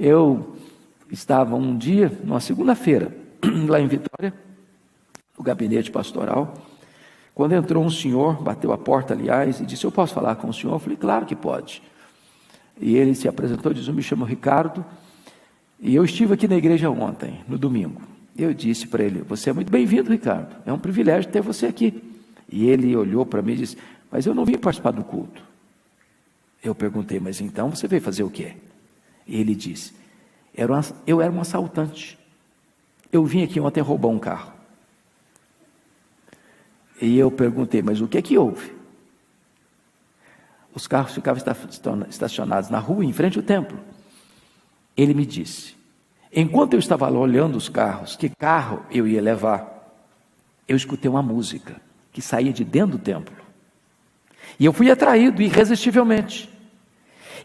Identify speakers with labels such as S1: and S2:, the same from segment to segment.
S1: Eu estava um dia, numa segunda-feira, lá em Vitória, no gabinete pastoral, quando entrou um senhor, bateu a porta, aliás, e disse: eu posso falar com o senhor? Eu falei: claro que pode. E ele se apresentou e disse: eu me chamo Ricardo, e eu estive aqui na igreja ontem, no domingo. Eu disse para ele: você é muito bem-vindo, Ricardo, é um privilégio ter você aqui. E ele olhou para mim e disse: mas eu não vim participar do culto. Eu perguntei: mas então você veio fazer o quê? E ele disse: eu era um assaltante, eu vim aqui ontem roubar um carro. E eu perguntei: mas o que é que houve? Os carros ficavam estacionados na rua, em frente ao templo. Ele me disse: enquanto eu estava lá olhando os carros, que carro eu ia levar, eu escutei uma música que saía de dentro do templo. E eu fui atraído irresistivelmente.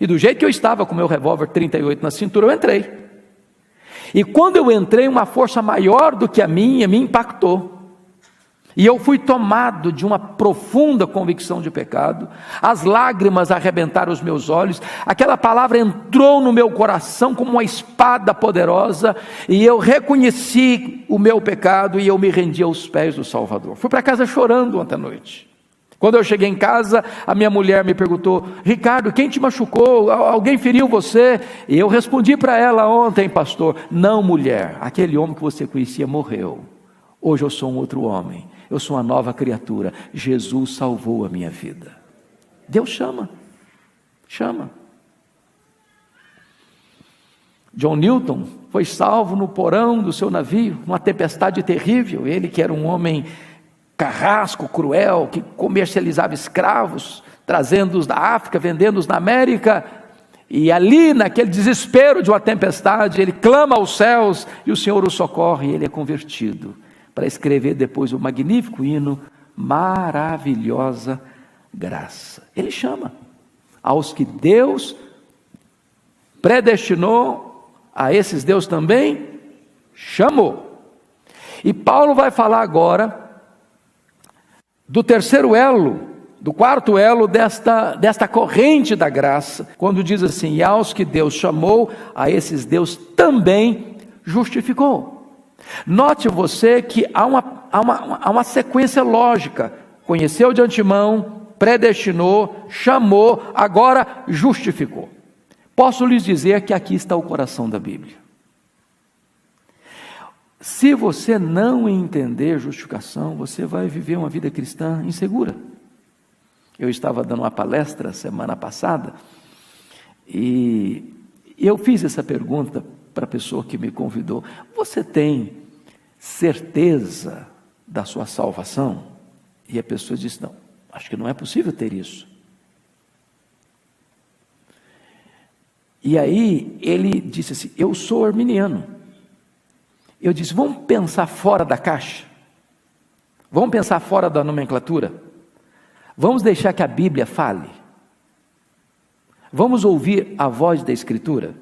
S1: E do jeito que eu estava com meu revólver 38 na cintura, eu entrei. E quando eu entrei, uma força maior do que a minha me impactou. E eu fui tomado de uma profunda convicção de pecado. As lágrimas arrebentaram os meus olhos. Aquela palavra entrou no meu coração como uma espada poderosa. E eu reconheci o meu pecado e eu me rendi aos pés do Salvador. Fui para casa chorando ontem à noite. Quando eu cheguei em casa, a minha mulher me perguntou: Ricardo, quem te machucou? Alguém feriu você? E eu respondi para ela ontem: pastor, não, mulher, aquele homem que você conhecia morreu. Hoje eu sou um outro homem, eu sou uma nova criatura. Jesus salvou a minha vida. Deus chama. John Newton foi salvo no porão do seu navio, numa tempestade terrível. Ele, que era um homem carrasco, cruel, que comercializava escravos, trazendo-os da África, vendendo-os na América, e ali naquele desespero de uma tempestade, ele clama aos céus, e o Senhor o socorre, e ele é convertido, para escrever depois o magnífico hino, Maravilhosa Graça. Ele chama aos que Deus predestinou, a esses Deus também chamou. E Paulo vai falar agora do terceiro elo, do quarto elo desta corrente da graça, quando diz assim: e aos que Deus chamou, a esses Deus também justificou. Note você que há uma sequência lógica: conheceu de antemão, predestinou, chamou, agora justificou. Posso lhes dizer que aqui está o coração da Bíblia. Se você não entender justificação, você vai viver uma vida cristã insegura. Eu estava dando uma palestra semana passada e eu fiz essa pergunta para a pessoa que me convidou: você tem certeza da sua salvação? E a pessoa disse: não, acho que não é possível ter isso. E aí ele disse assim: eu sou arminiano. Eu disse: vamos pensar fora da caixa, vamos pensar fora da nomenclatura, vamos deixar que a Bíblia fale, vamos ouvir a voz da Escritura.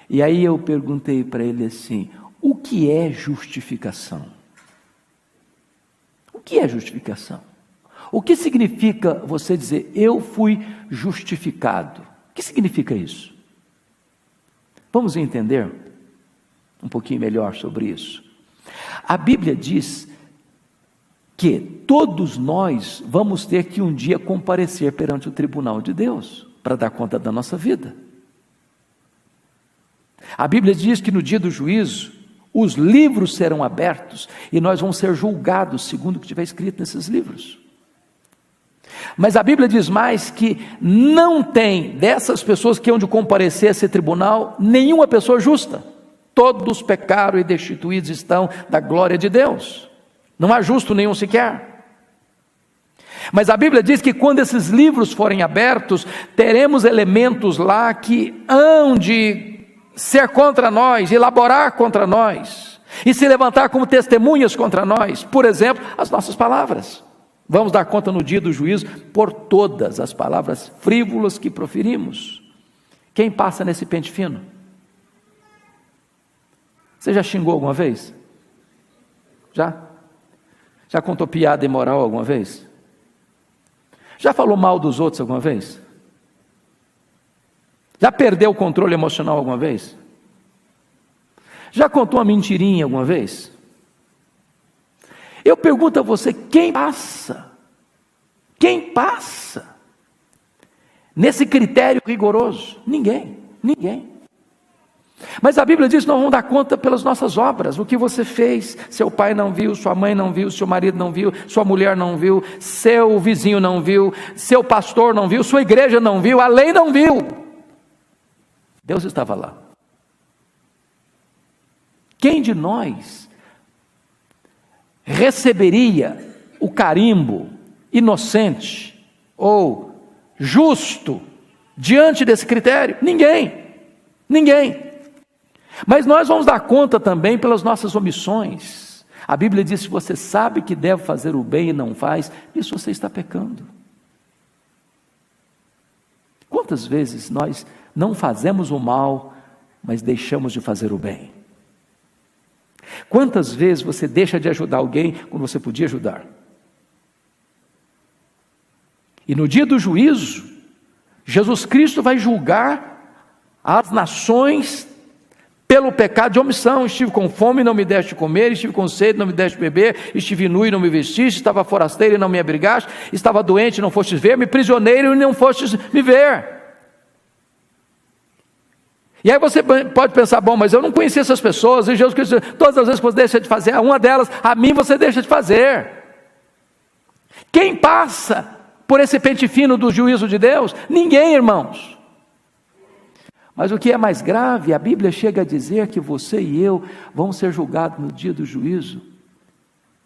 S1: E aí eu perguntei para ele assim: o que é justificação? O que é justificação? O que significa você dizer: eu fui justificado? O que significa isso? Vamos entender um pouquinho melhor sobre isso. A Bíblia diz que todos nós vamos ter que um dia comparecer perante o tribunal de Deus para dar conta da nossa vida. A Bíblia diz que no dia do juízo os livros serão abertos e nós vamos ser julgados segundo o que estiver escrito nesses livros. Mas a Bíblia diz mais que não tem dessas pessoas que hão de comparecer a esse tribunal nenhuma pessoa justa. Todos pecaram e destituídos estão da glória de Deus. Não há justo nenhum sequer. Mas a Bíblia diz que quando esses livros forem abertos, teremos elementos lá que hão de ser contra nós, elaborar contra nós, e se levantar como testemunhas contra nós. Por exemplo, as nossas palavras. Vamos dar conta no dia do juízo por todas as palavras frívolas que proferimos. Quem passa nesse pente fino? Você já xingou alguma vez? Já? Já contou piada imoral alguma vez? Já falou mal dos outros alguma vez? Já perdeu o controle emocional alguma vez? Já contou uma mentirinha alguma vez? Eu pergunto a você, quem passa nesse critério rigoroso? Ninguém. Mas a Bíblia diz que nós vamos dar conta pelas nossas obras, o que você fez. Seu pai não viu, sua mãe não viu, seu marido não viu, sua mulher não viu, seu vizinho não viu, seu pastor não viu, sua igreja não viu, a lei não viu. Deus estava lá. Quem de nós receberia o carimbo inocente ou justo diante desse critério? Ninguém. Mas nós vamos dar conta também pelas nossas omissões. A Bíblia diz: se você sabe que deve fazer o bem e não faz, isso você está pecando. Quantas vezes nós não fazemos o mal, mas deixamos de fazer o bem? Quantas vezes você deixa de ajudar alguém quando você podia ajudar? E no dia do juízo, Jesus Cristo vai julgar as nações pelo pecado de omissão. Estive com fome e não me deste comer, estive com sede e não me deste beber, estive nu e não me vestiste, estava forasteiro e não me abrigaste, estava doente e não fostes ver-me, prisioneiro e não fostes me ver. E aí você pode pensar, bom, mas eu não conhecia essas pessoas, e Jesus Cristo, todas as vezes que você deixa de fazer uma delas, a mim você deixa de fazer. Quem passa por esse pente fino do juízo de Deus? Ninguém, irmãos. Mas o que é mais grave, a Bíblia chega a dizer que você e eu vamos ser julgados no dia do juízo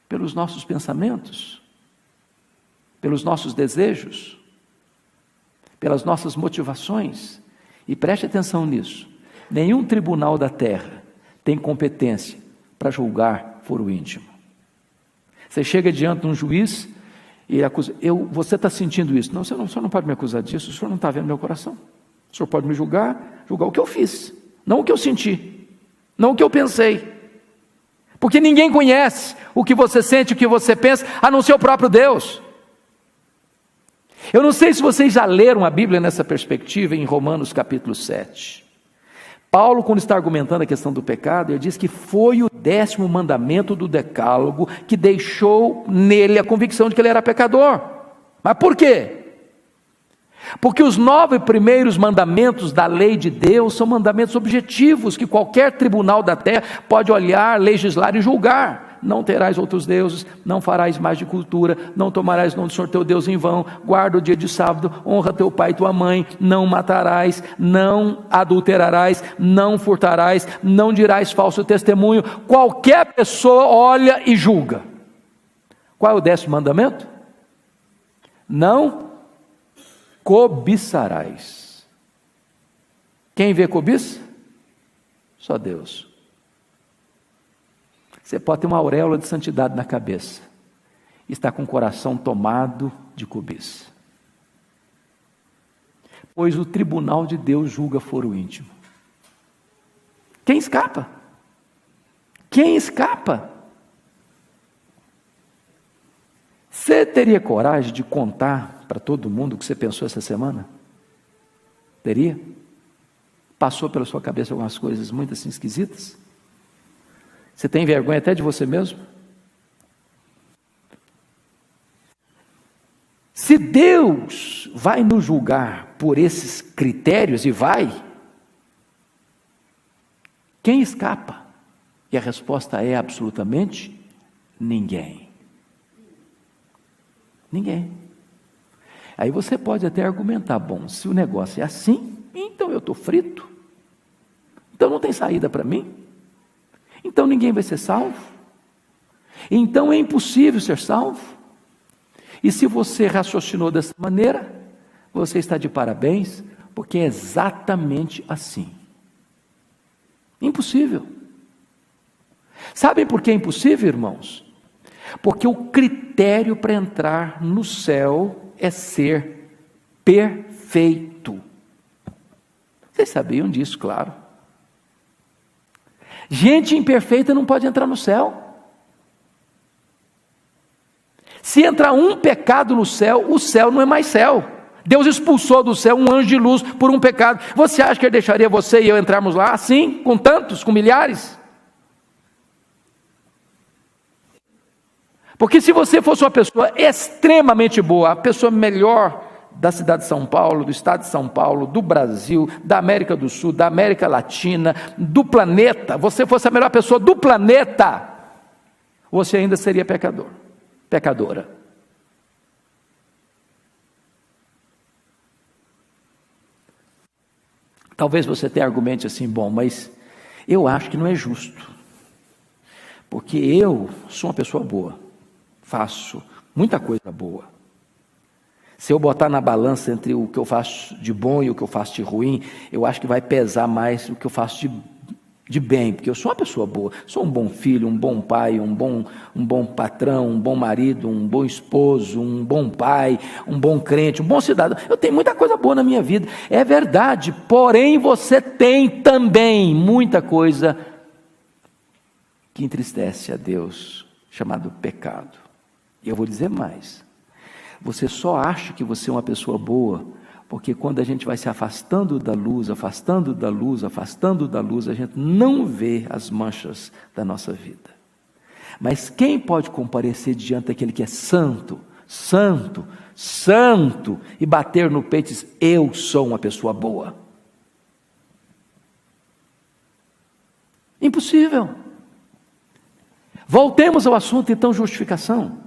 S1: pelos nossos pensamentos, pelos nossos desejos, pelas nossas motivações. E preste atenção nisso: nenhum tribunal da terra tem competência para julgar foro íntimo. Você chega diante de um juiz e ele acusa: você está sentindo isso? Não, o senhor não pode me acusar disso, o senhor não está vendo meu coração. O senhor pode me julgar o que eu fiz, não o que eu senti, não o que eu pensei. Porque ninguém conhece o que você sente, o que você pensa, a não ser o próprio Deus. Eu não sei se vocês já leram a Bíblia nessa perspectiva em Romanos capítulo 7. Paulo, quando está argumentando a questão do pecado, ele diz que foi o 10º mandamento do decálogo que deixou nele a convicção de que ele era pecador. Mas por quê? Porque os 9 primeiros mandamentos da lei de Deus são mandamentos objetivos, que qualquer tribunal da terra pode olhar, legislar e julgar. Não terás outros deuses, não farás mais de cultura, não tomarás o nome do Senhor teu Deus em vão, guarda o dia de sábado, honra teu pai e tua mãe, não matarás, não adulterarás, não furtarás, não dirás falso testemunho. Qualquer pessoa olha e julga. Qual é o 10º mandamento? Não cobiçarás. Quem vê cobiça? Só Deus. Você pode ter uma auréola de santidade na cabeça e estar com o coração tomado de cobiça, pois o tribunal de Deus julga foro íntimo. Quem escapa? Quem escapa? Você teria coragem de contar para todo mundo o que você pensou essa semana? Teria? Passou pela sua cabeça algumas coisas muito assim esquisitas? Você tem vergonha até de você mesmo? Se Deus vai nos julgar por esses critérios, e vai, quem escapa? E a resposta é absolutamente ninguém. Ninguém. Aí você pode até argumentar: bom, se o negócio é assim, então eu estou frito, então não tem saída para mim, então ninguém vai ser salvo, então é impossível ser salvo. E se você raciocinou dessa maneira, você está de parabéns, porque é exatamente assim. Impossível. Sabem por que é impossível, irmãos? Porque o critério para entrar no céu é ser perfeito. Vocês sabiam disso, claro. Gente imperfeita não pode entrar no céu. Se entrar um pecado no céu, o céu não é mais céu. Deus expulsou do céu um anjo de luz por um pecado. Você acha que Ele deixaria você e eu entrarmos lá assim, com tantos, com milhares? Porque se você fosse uma pessoa extremamente boa, a pessoa melhor da cidade de São Paulo, do estado de São Paulo, do Brasil, da América do Sul, da América Latina, do planeta, você fosse a melhor pessoa do planeta, você ainda seria pecador, pecadora. Talvez você tenha argumente assim, bom, mas eu acho que não é justo, porque eu sou uma pessoa boa, faço muita coisa boa. Se eu botar na balança entre o que eu faço de bom e o que eu faço de ruim, eu acho que vai pesar mais o que eu faço de bem, porque eu sou uma pessoa boa, sou um bom filho, um bom pai, um bom patrão, um bom marido, um bom esposo, um bom pai, um bom crente, um bom cidadão. Eu tenho muita coisa boa na minha vida, é verdade, porém você tem também muita coisa que entristece a Deus, chamado pecado. E eu vou dizer mais. Você só acha que você é uma pessoa boa, porque quando a gente vai se afastando da luz, afastando da luz, afastando da luz, a gente não vê as manchas da nossa vida. Mas quem pode comparecer diante daquele que é santo, santo, santo, e bater no peito e dizer, eu sou uma pessoa boa? Impossível. Voltemos ao assunto então, justificação.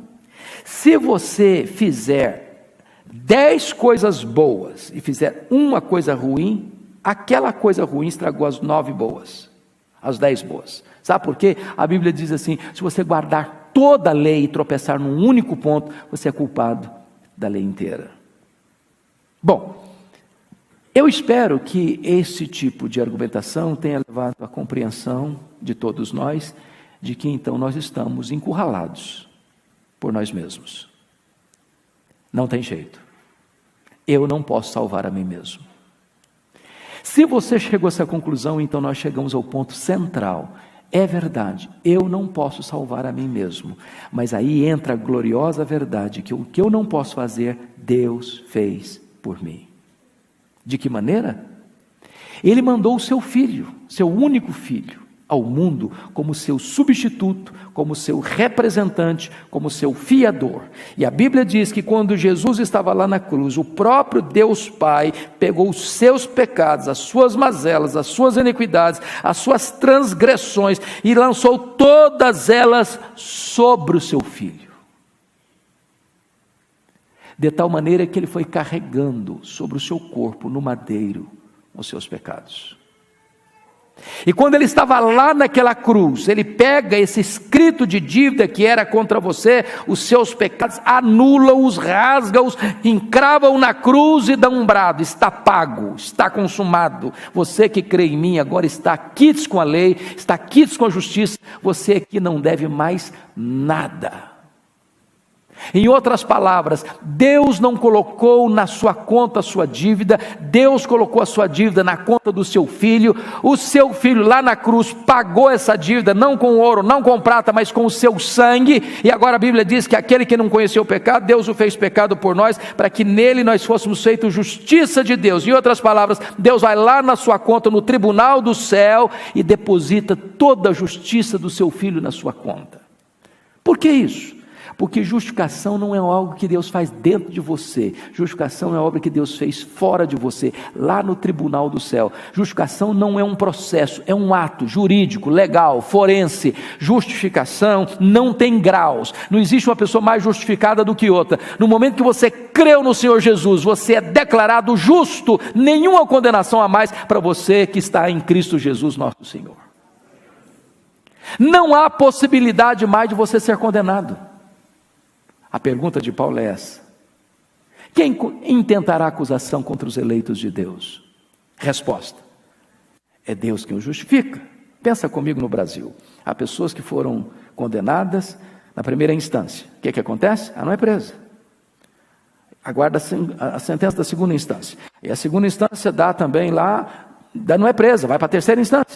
S1: Se você fizer 10 coisas boas e fizer uma coisa ruim, aquela coisa ruim estragou as 9 boas, as 10 boas. Sabe por quê? A Bíblia diz assim, se você guardar toda a lei e tropeçar num único ponto, você é culpado da lei inteira. Bom, eu espero que esse tipo de argumentação tenha levado à compreensão de todos nós, de que então nós estamos encurralados por nós mesmos. Não tem jeito. Eu não posso salvar a mim mesmo. Se você chegou a essa conclusão, então nós chegamos ao ponto central. É verdade, eu não posso salvar a mim mesmo. Mas aí entra a gloriosa verdade, que o que eu não posso fazer, Deus fez por mim. De que maneira? Ele mandou o seu filho, seu único filho, ao mundo como seu substituto, como seu representante, como seu fiador. E a Bíblia diz que quando Jesus estava lá na cruz, o próprio Deus Pai pegou os seus pecados, as suas mazelas, as suas iniquidades, as suas transgressões e lançou todas elas sobre o seu filho. De tal maneira que ele foi carregando sobre o seu corpo, no madeiro, os seus pecados. E quando ele estava lá naquela cruz, ele pega esse escrito de dívida que era contra você, os seus pecados, anula-os, rasga-os, encrava-o na cruz e dá um brado, está pago, está consumado. Você que crê em mim agora está quites com a lei, está quites com a justiça, você aqui não deve mais nada. Em outras palavras, Deus não colocou na sua conta a sua dívida, Deus colocou a sua dívida na conta do seu filho. O seu filho lá na cruz pagou essa dívida, não com ouro, não com prata, mas com o seu sangue. E agora a Bíblia diz que aquele que não conheceu o pecado, Deus o fez pecado por nós, para que nele nós fôssemos feitos justiça de Deus. Em outras palavras, Deus vai lá na sua conta, no tribunal do céu, e deposita toda a justiça do seu filho na sua conta. Por que isso? Porque justificação não é algo que Deus faz dentro de você. Justificação é obra que Deus fez fora de você, lá no tribunal do céu. Justificação não é um processo, é um ato jurídico, legal, forense. Justificação não tem graus. Não existe uma pessoa mais justificada do que outra. No momento que você creu no Senhor Jesus, você é declarado justo. Nenhuma condenação a mais para você que está em Cristo Jesus, nosso Senhor. Não há possibilidade mais de você ser condenado. A pergunta de Paulo é essa: quem intentará acusação contra os eleitos de Deus? Resposta: é Deus quem os justifica. Pensa comigo no Brasil. Há pessoas que foram condenadas na primeira instância. O que acontece? Ela não é presa. Aguarda a sentença da segunda instância. E a segunda instância dá também lá, não é presa, vai para a terceira instância.